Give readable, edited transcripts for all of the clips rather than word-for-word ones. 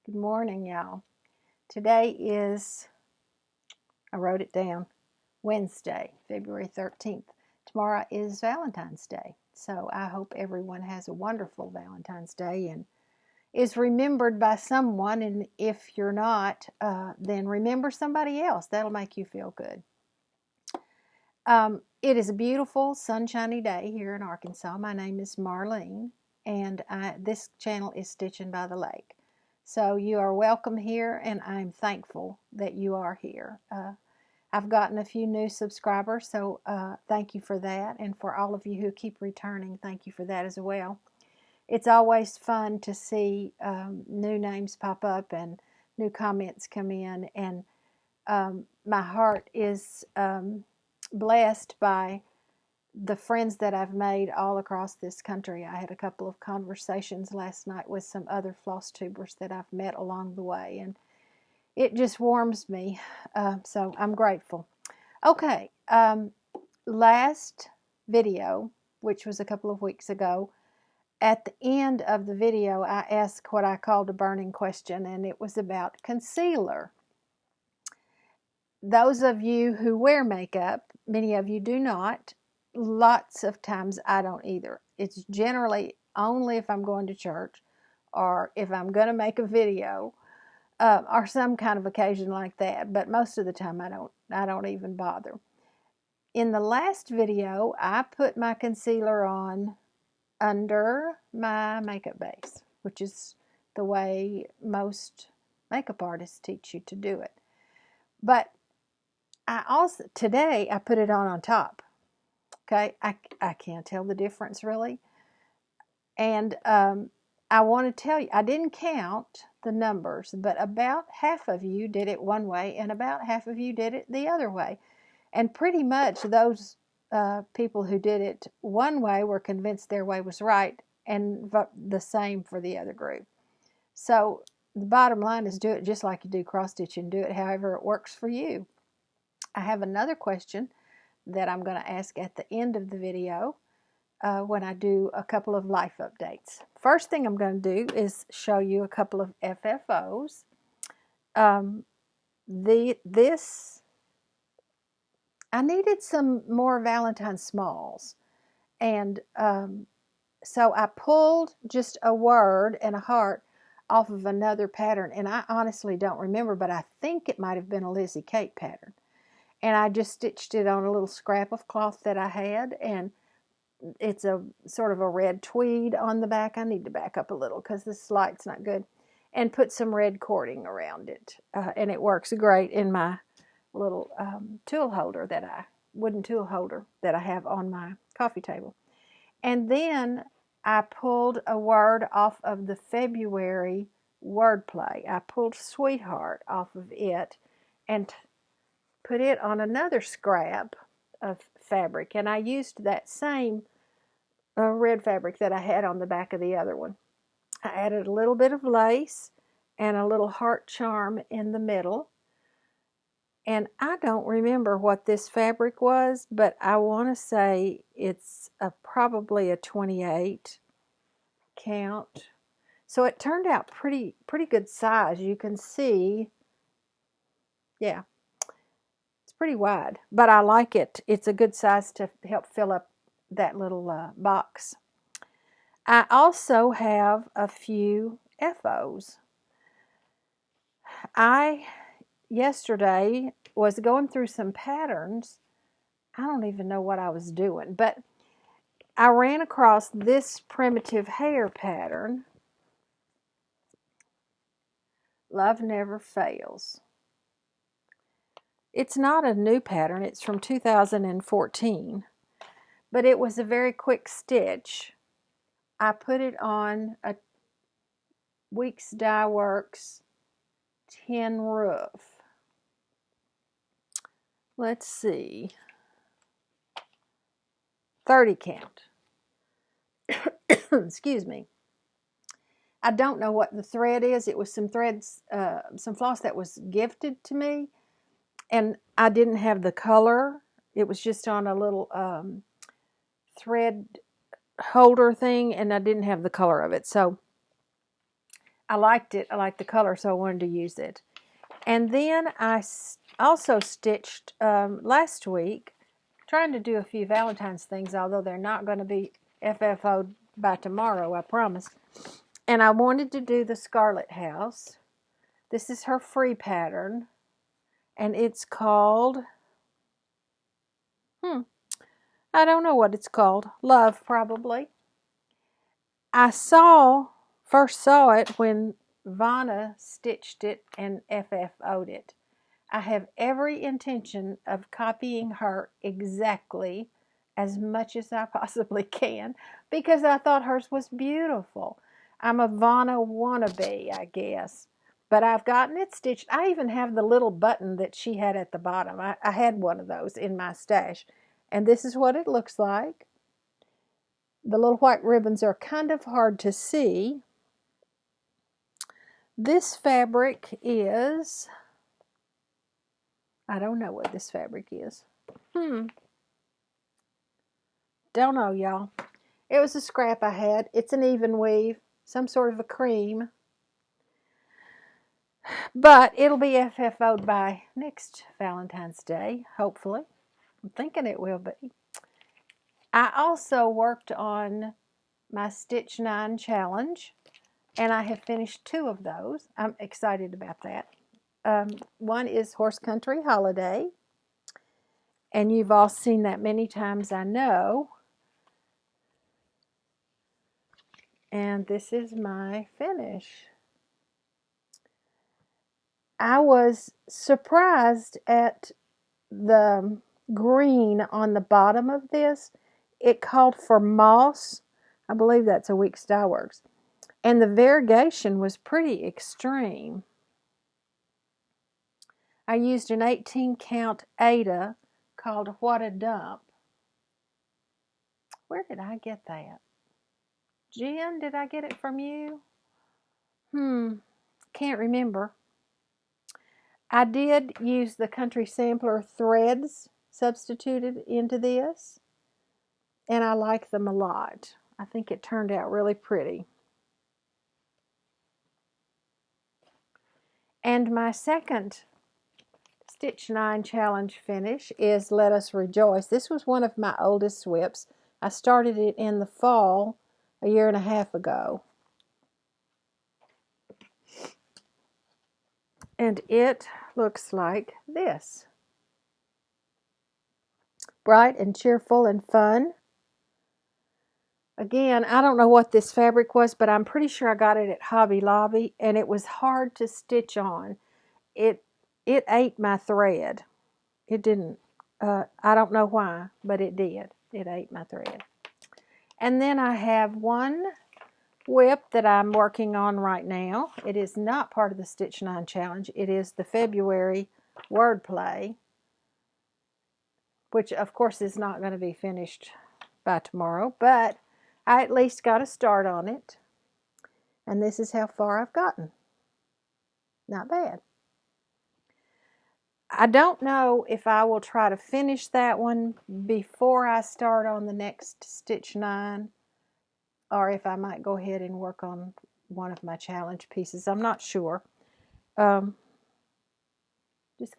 Good morning, y'all. Today is, I wrote it down, Wednesday, February 13th. Tomorrow is Valentine's Day. So I hope everyone has a wonderful Valentine's Day and is remembered by someone. And if you're not, then remember somebody else. That'll make you feel good. It is a beautiful, sunshiny day here in Arkansas. My name is Marlene, and this channel is Stitching by the Lake. So you are welcome here, and I'm thankful that you are here. I've gotten a few new subscribers, so thank you for that. And for all of you who keep returning, thank you for that as well. It's always fun to see new names pop up and new comments come in, and my heart is blessed by the friends that I've made all across this country. I had a couple of conversations last night with some other Flosstubers that I've met along the way, and it just warms me. So I'm grateful. Okay, last video, which was a couple of weeks ago, at the end of the video, I asked what I called a burning question, and it was about concealer. Those of you who wear makeup, many of you do not. Lots of times I don't either. It's generally only if I'm going to church or if I'm going to make a video or some kind of occasion like that. But most of the time I don't even bother. In the last video, I put my concealer on under my makeup base, which is the way most makeup artists teach you to do it. But today I put it on top. Okay, I can't tell the difference really. And I want to tell you, I didn't count the numbers, but about half of you did it one way and about half of you did it the other way. And pretty much those people who did it one way were convinced their way was right, and the same for the other group. So the bottom line is do it just like you do cross stitching. Do it however it works for you. I have another question that I'm going to ask at the end of the video when I do a couple of life updates. First thing I'm going to do is show you a couple of FFOs. I needed some more Valentine smalls, and so I pulled just a word and a heart off of another pattern, and I honestly don't remember, but I think it might have been a Lizzie Kate pattern. And I just stitched it on a little scrap of cloth that I had, and it's a sort of a red tweed on the back. I need to back up a little because this light's not good. And put some red cording around it, and it works great in my little wooden tool holder that I have on my coffee table. And then I pulled a word off of the February wordplay. I pulled Sweetheart off of it and put it on another scrap of fabric, and I used that same red fabric that I had on the back of the other one. I added a little bit of lace and a little heart charm in the middle, and I don't remember what this fabric was, but I want to say it's probably a 28 count. So it turned out pretty good size. You can see, yeah, pretty wide, but I like it. It's a good size to help fill up that little box. I also have a few FOs. I yesterday was going through some patterns. I don't even know what I was doing, but I ran across this primitive hair pattern. Love Never Fails. It's not a new pattern. It's from 2014, but it was a very quick stitch. I put it on a Weeks Dye Works tin roof. Let's see, 30 count. Excuse me. I don't know what the thread is. It was some threads, some floss that was gifted to me, and I didn't have the color. It was just on a little thread holder thing, and I didn't have the color of it. So I liked it. I liked the color, so I wanted to use it. And then I also stitched last week, trying to do a few Valentine's things, although they're not going to be FFO'd by tomorrow, I promise. And I wanted to do the Scarlet House. This is her free pattern, and it's called, I don't know what it's called. Love, probably. I first saw it when Vanna stitched it and FFO'd it. I have every intention of copying her exactly as much as I possibly can because I thought hers was beautiful. I'm a Vanna wannabe, I guess. But I've gotten it stitched. I even have the little button that she had at the bottom. I had one of those in my stash. And this is what it looks like. The little white ribbons are kind of hard to see. This fabric is, I don't know what this fabric is. Don't know, y'all. It was a scrap I had. It's an even weave, some sort of a cream. But it'll be FFO'd by next Valentine's Day, hopefully. I'm thinking it will be. I also worked on my Stitch 9 challenge, and I have finished 2 of those. I'm excited about that. One is Horse Country Holiday, and you've all seen that many times, I know. And this is my finish. I was surprised at the green on the bottom of this. It called for moss. I believe that's a Weeks Dye Works. And the variegation was pretty extreme. I used an 18 count Ada called What a Dump. Where did I get that? Jen, did I get it from you? Can't remember. I did use the Country Sampler threads substituted into this, and I like them a lot. I think it turned out really pretty. And my second Stitch 9 challenge finish is Let Us Rejoice. This was one of my oldest WIPs. I started it in the fall a year and a half ago. And it looks like this. Bright and cheerful and fun. Again, I don't know what this fabric was, but I'm pretty sure I got it at Hobby Lobby, and it was hard to stitch on. It ate my thread. It didn't. I don't know why, but it did. It ate my thread. And then I have one WIP that I'm working on right now. It is not part of the Stitch 9 challenge. It is the February wordplay, which of course is not going to be finished by tomorrow, but I at least got a start on it. And this is how far I've gotten. Not bad. I don't know if I will try to finish that one before I start on the next Stitch 9, or if I might go ahead and work on one of my challenge pieces. I'm not sure. Just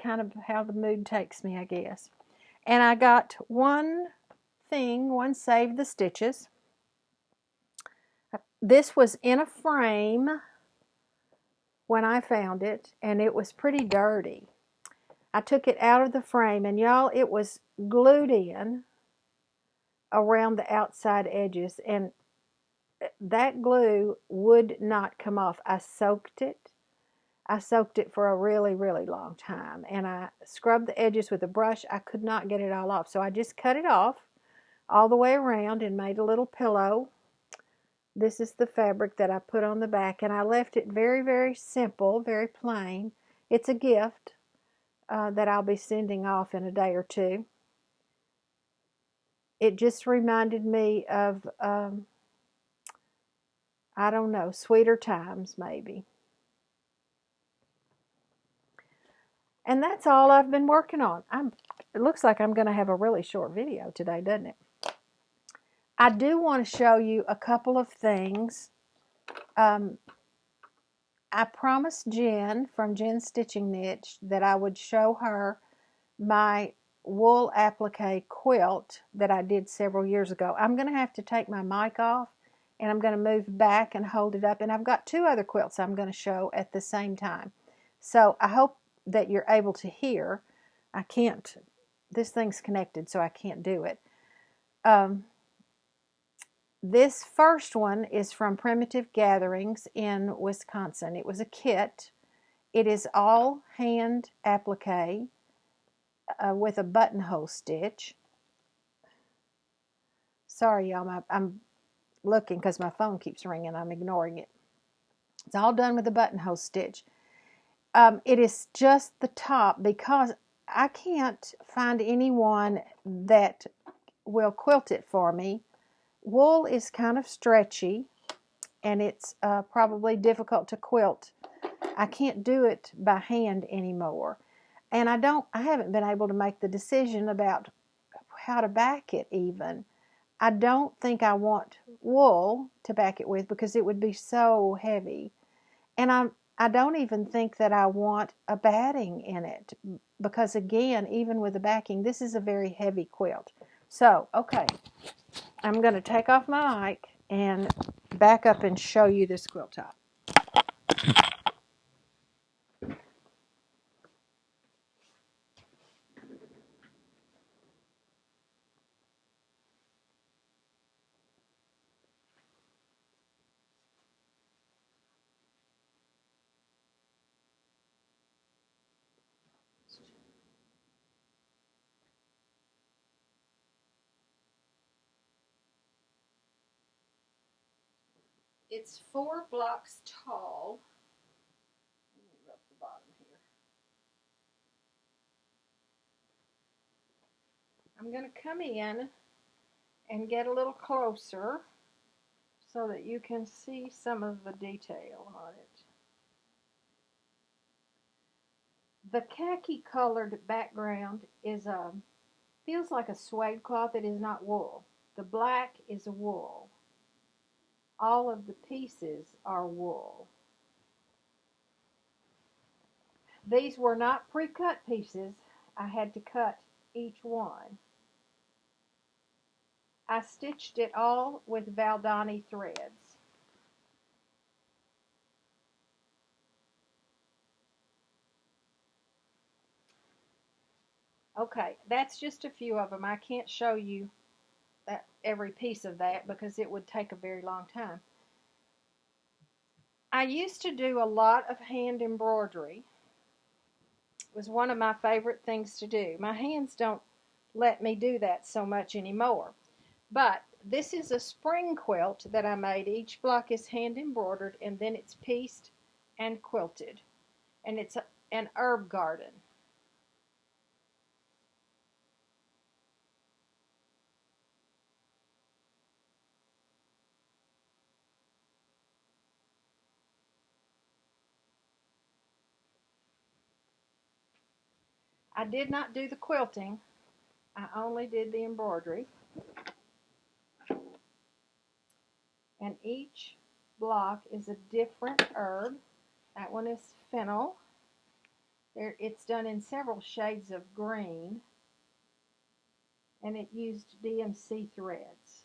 kind of how the mood takes me, I guess. And I got one Save the Stitches. This was in a frame when I found it, and it was pretty dirty. I took it out of the frame, and y'all, it was glued in around the outside edges, and that glue would not come off. I soaked it for a really, really long time, and I scrubbed the edges with a brush. I could not get it all off, so I just cut it off all the way around and made a little pillow. This is the fabric that I put on the back, and I left it very, very simple, very plain. It's a gift that I'll be sending off in a day or two. It just reminded me of, I don't know, sweeter times maybe. And that's all I've been working on. It looks like I'm going to have a really short video today, doesn't it? I do want to show you a couple of things I promised Jen from Jen's Stitching Niche that I would show her my wool applique quilt that I did several years ago. I'm going to have to take my mic off and I'm going to move back and hold it up. And I've got two other quilts I'm going to show at the same time. So I hope that you're able to hear. I can't, this thing's connected, so I can't do it. This first one is from Primitive Gatherings in Wisconsin. It was a kit. It is all hand applique with a buttonhole stitch. Sorry, y'all, I'm looking because my phone keeps ringing. I'm ignoring it. It's all done with a buttonhole stitch. It is just the top because I can't find anyone that will quilt it for me. Wool is kind of stretchy and it's probably difficult to quilt. I can't do it by hand anymore. And I haven't been able to make the decision about how to back it even. I don't think I want wool to back it with because it would be so heavy. And I don't even think that I want a batting in it because, again, even with the backing, this is a very heavy quilt. So, okay, I'm going to take off my mic and back up and show you this quilt top. It's 4 blocks tall. Let me rub the bottom here. I'm going to come in and get a little closer so that you can see some of the detail on it. The khaki colored background is feels like a suede cloth. It is not wool. The black is wool. All of the pieces are wool. These were not pre-cut pieces. I had to cut each one. I stitched it all with valentine threads. Okay, that's just a few of them. I can't show you every piece of that because it would take a very long time. I used to do a lot of hand embroidery. It was one of my favorite things to do. My hands don't let me do that so much anymore. But this is a spring quilt that I made. Each block is hand embroidered and then it's pieced and quilted. And it's an herb garden. I did not do the quilting. I only did the embroidery. And each block is a different herb. That one is fennel. It's done in several shades of green. And it used DMC threads.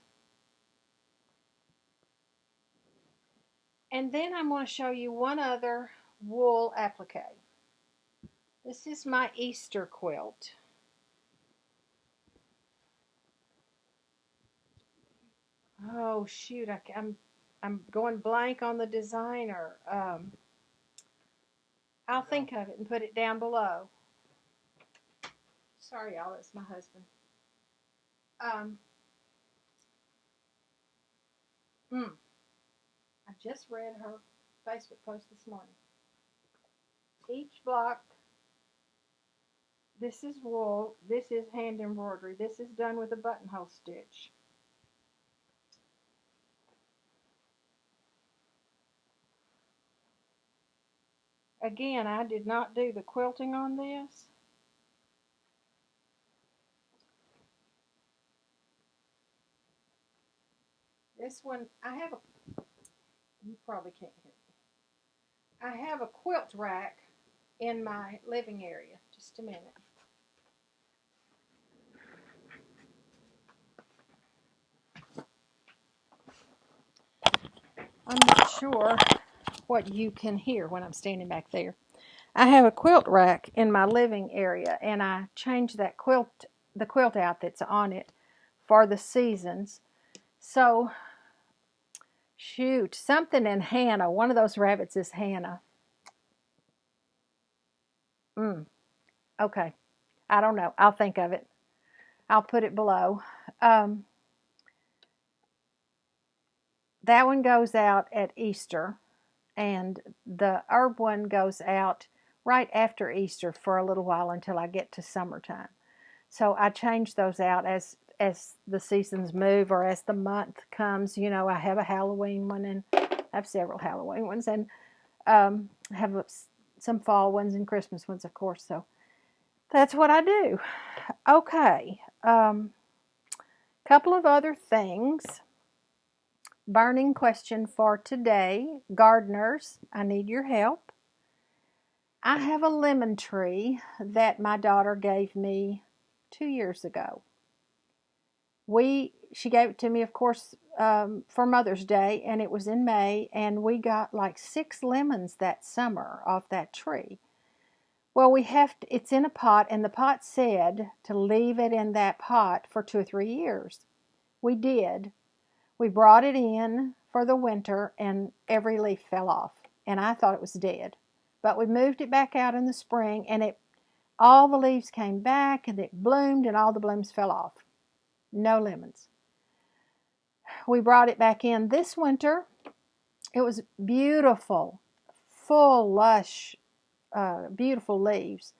And then I'm going to show you one other wool applique. This is my Easter quilt. Oh shoot, I'm going blank on the designer. I'll think of it and put it down below. Sorry, y'all, it's my husband. I just read her Facebook post this morning. Each block, this is wool, this is hand embroidery, this is done with a buttonhole stitch. Again, I did not do the quilting on this. This one, you probably can't hear me. I have a quilt rack in my living area. Just a minute. I'm not sure what you can hear when I'm standing back there. I have a quilt rack in my living area, and I changed the quilt out that's on it for the seasons. So, shoot, something in Hannah. One of those rabbits is Hannah. Okay. I don't know. I'll think of it. I'll put it below. Um, that one goes out at Easter, and the herb one goes out right after Easter for a little while until I get to summertime. So I change those out as the seasons move or as the month comes. You know, I have a Halloween one, and I have several Halloween ones, and have some fall ones and Christmas ones, of course. So that's what I do. Okay. Couple of other things. Burning question for today. Gardeners, I need your help. I have a lemon tree that my daughter gave me 2 years ago. She gave it to me, of course, for Mother's Day, and it was in May, and we got like 6 lemons that summer off that tree. Well, it's in a pot, and the pot said to leave it in that pot for 2 or 3 years. We did. We brought it in for the winter, and every leaf fell off, and I thought it was dead. But we moved it back out in the spring, and all the leaves came back, and it bloomed, and all the blooms fell off. No lemons. We brought it back in this winter. It was beautiful, full, lush, beautiful leaves.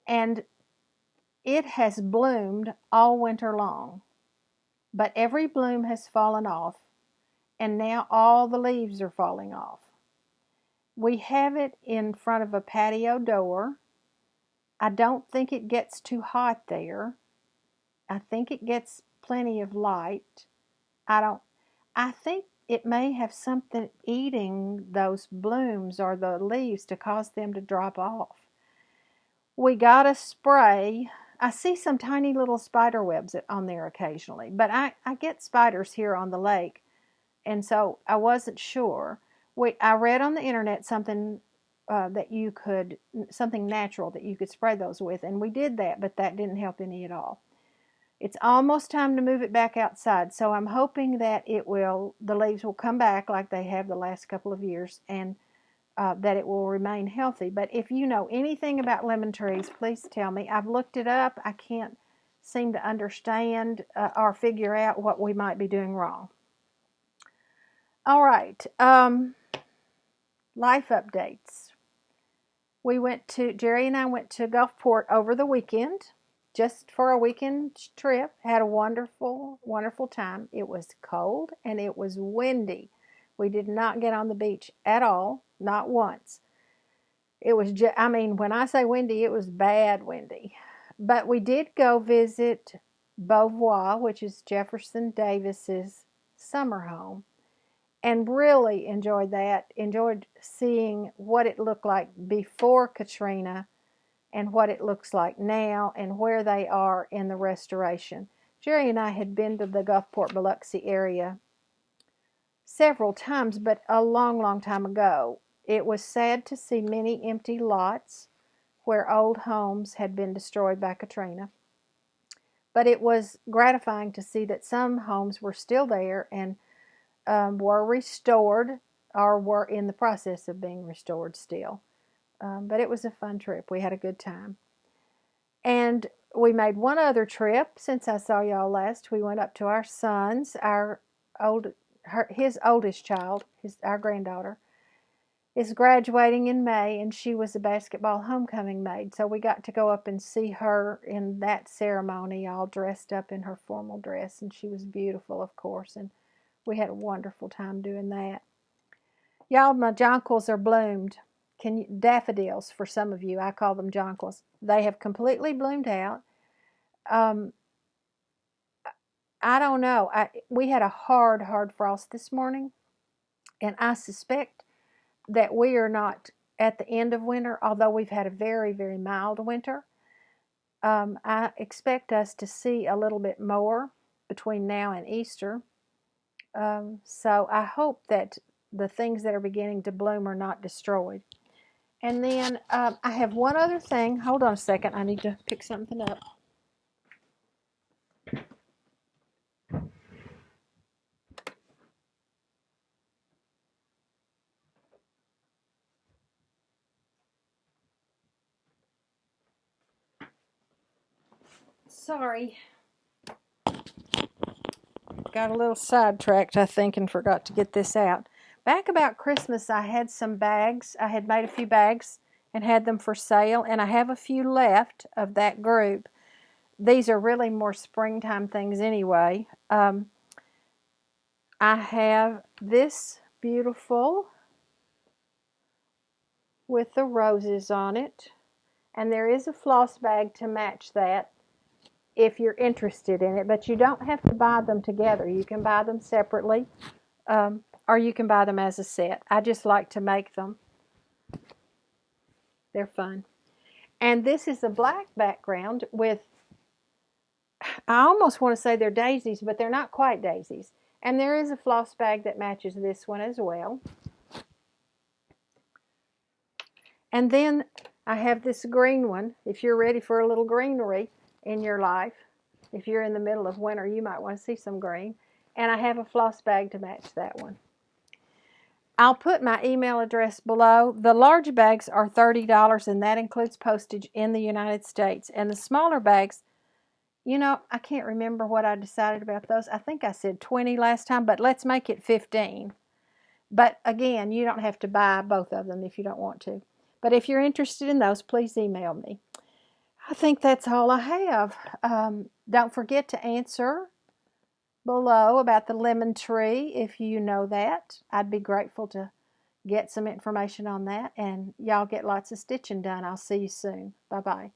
And it has bloomed all winter long. But every bloom has fallen off, and now all the leaves are falling off. We have it in front of a patio door. I don't think it gets too hot there. I think it gets plenty of light. I think it may have something eating those blooms or the leaves to cause them to drop off. We got a spray. I see some tiny little spider webs on there occasionally, but I get spiders here on the lake, and so I wasn't sure. I read on the internet something something natural that you could spray those with, and we did that, but that didn't help any at all. It's almost time to move it back outside, so I'm hoping that the leaves will come back like they have the last couple of years, and that it will remain healthy. But if you know anything about lemon trees, please tell me. I've looked it up. I can't seem to understand or figure out what we might be doing wrong. All right. Life updates. Jerry and I went to Gulfport over the weekend, just for a weekend trip. Had a wonderful, wonderful time. It was cold and it was windy. We did not get on the beach at all, not once. It was when I say windy, it was bad windy. But we did go visit Beauvoir, which is Jefferson Davis's summer home, and really enjoyed that. Enjoyed seeing what it looked like before Katrina and what it looks like now and where they are in the restoration. Jerry and I had been to the Gulfport, Biloxi area several times, but a long, long time ago. It was sad to see many empty lots where old homes had been destroyed by Katrina. But it was gratifying to see that some homes were still there and were restored or were in the process of being restored still. But it was a fun trip. We had a good time. And we made one other trip since I saw y'all last. We went up to our son's, his oldest child, our granddaughter, is graduating in May, and she was a basketball homecoming maid. So we got to go up and see her in that ceremony, all dressed up in her formal dress, and she was beautiful, of course, and we had a wonderful time doing that. Y'all, my jonquils are bloomed. Daffodils for some of you. I call them jonquils. They have completely bloomed out. I don't know. We had a hard frost this morning, and I suspect that we are not at the end of winter, although we've had a very, very mild winter. I expect us to see a little bit more between now and Easter. So I hope that the things that are beginning to bloom are not destroyed. And then I have one other thing. Hold on a second. I need to pick something up. Sorry. Got a little sidetracked, I think, and forgot to get this out. Back about Christmas, I had some bags. I had made a few bags and had them for sale, and I have a few left of that group. These are really more springtime things anyway. I have this beautiful with the roses on it, and there is a floss bag to match that if you're interested in it, but you don't have to buy them together. You can buy them separately, or you can buy them as a set. I just like to make them. They're fun. And this is a black background with, I almost want to say they're daisies, but they're not quite daisies. And there is a floss bag that matches this one as well. And then I have this green one. If you're ready for a little greenery in your life, if you're in the middle of winter, you might want to see some green. And I have a floss bag to match that one. I'll put my email address below. The large bags are $30, and that includes postage in the United States. And the smaller bags, you know, I can't remember what I decided about those. I think I said 20 last time, but let's make it 15. But again, you don't have to buy both of them if you don't want to. But if you're interested in those, please email me. I think that's all I have. Don't forget to answer below about the lemon tree if you know that. I'd be grateful to get some information on that. And y'all get lots of stitching done. I'll see you soon. Bye-bye.